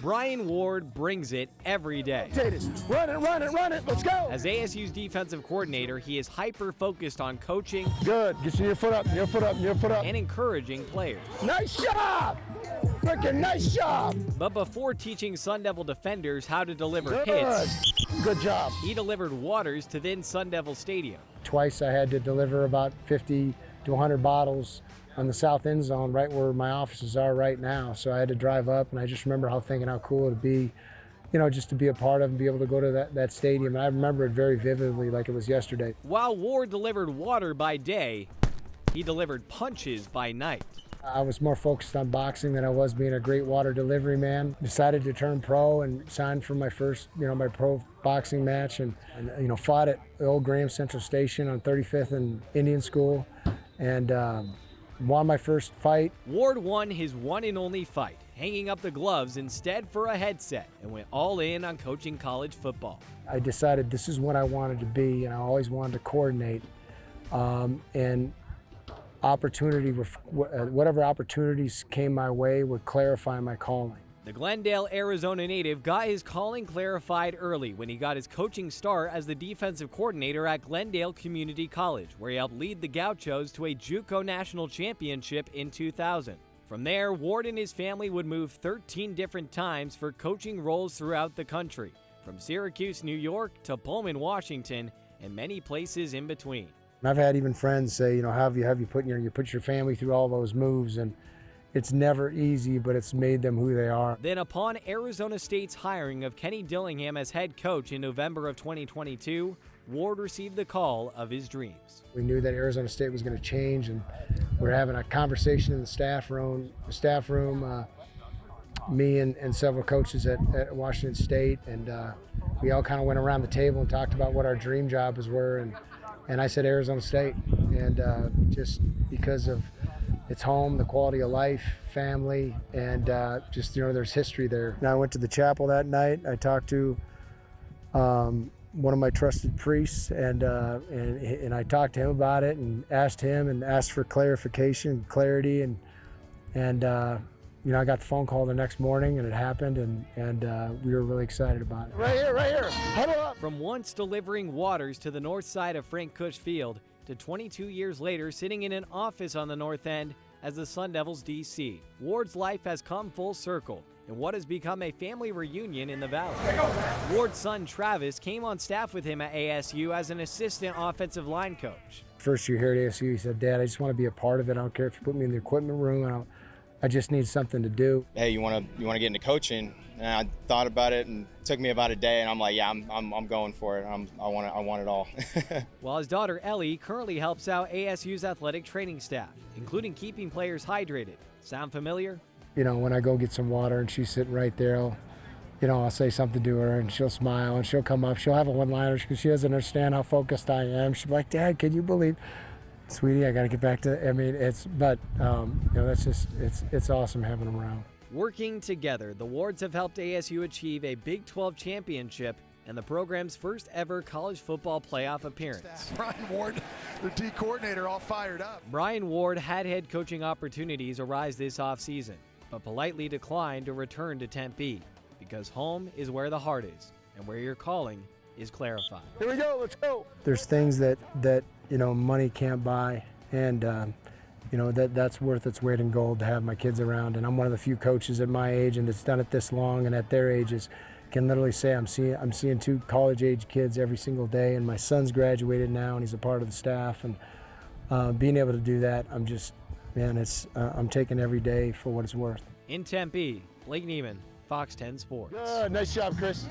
Brian Ward brings it every day. Run it, let's go! As ASU's defensive coordinator, he is hyper-focused on coaching. Good, get your foot up, And encouraging players. Nice job! Freaking nice job! But before teaching Sun Devil defenders how to deliver hits, good job. he delivered waters to then Sun Devil Stadium. Twice I had to deliver about 50 to 100 bottles on the south end zone, right where my offices are right now. So I had to drive up, and I just remember thinking how cool it'd be, just to be a part of and be able to go to that stadium. And I remember it very vividly, like it was yesterday. While Ward delivered water by day, he delivered punches by night. I was more focused on boxing than I was being a great water delivery man. Decided to turn pro and signed for my first, my pro boxing match, and fought at the old Graham Central Station on 35th and Indian School, and won my first fight. Ward won his one and only fight, hanging up the gloves instead for a headset, and went all in on coaching college football. I decided this is what I wanted to be, and I always wanted to coordinate, and whatever opportunities came my way would clarify my calling. The Glendale, Arizona native got his calling clarified early when he got his coaching start as the defensive coordinator at Glendale Community College, where he helped lead the Gauchos to a JUCO national championship in 2000. From there, Ward and his family would move 13 different times for coaching roles throughout the country, from Syracuse, New York to Pullman, Washington, and many places in between. I've had even friends say, have you put your family through all those moves, and it's never easy, but it's made them who they are. Then upon Arizona State's hiring of Kenny Dillingham as head coach in November of 2022, Ward received the call of his dreams. We knew that Arizona State was going to change, and we're having a conversation in the staff room, me and several coaches at Washington State, and we all kind of went around the table and talked about what our dream jobs were, and I said Arizona State, and just because of its home, the quality of life, family, and there's history there. And I went to the chapel that night. I talked to one of my trusted priests, and I talked to him about it and asked for clarification, clarity, and I got the phone call the next morning, and it happened, and we were really excited about it. Right here, huddle up. From once delivering waters to the north side of Frank Cush Field to 22 years later sitting in an office on the north end as the Sun Devils DC, Ward's life has come full circle in what has become a family reunion in the Valley. Ward's son Travis came on staff with him at ASU as an assistant offensive line coach. First year here at ASU, he said, "Dad, I just want to be a part of it. I don't care if you put me in the equipment room. I just need something to do." Hey, you want to get into coaching? And I thought about it, and it took me about a day, and I'm like, yeah, I'm going for it. I want it all. While his daughter Ellie currently helps out ASU's athletic training staff, including keeping players hydrated. Sound familiar? When I go get some water and she's sitting right there, I'll say something to her, and she'll smile, and she'll come up. She'll have a one-liner because she doesn't understand how focused I am. She'll be like, "Dad, can you believe?" "Sweetie, I got to get back to," that's just, it's awesome having them around. Working together, the Wards have helped ASU achieve a Big 12 championship and the program's first ever college football playoff appearance. Brian Ward, the D coordinator, all fired up. Brian Ward had head coaching opportunities arise this offseason, but politely declined to return to Tempe because home is where the heart is and where your calling is clarified. Here we go, let's go. There's things that money can't buy, and that's worth its weight in gold to have my kids around. And I'm one of the few coaches at my age and that's done it this long and at their ages can literally say I'm seeing 2 college-age kids every single day, and my son's graduated now and he's a part of the staff, and being able to do that, I'm taking every day for what it's worth. In Tempe, Blake Neiman, Fox 10 Sports. Nice job, Chris.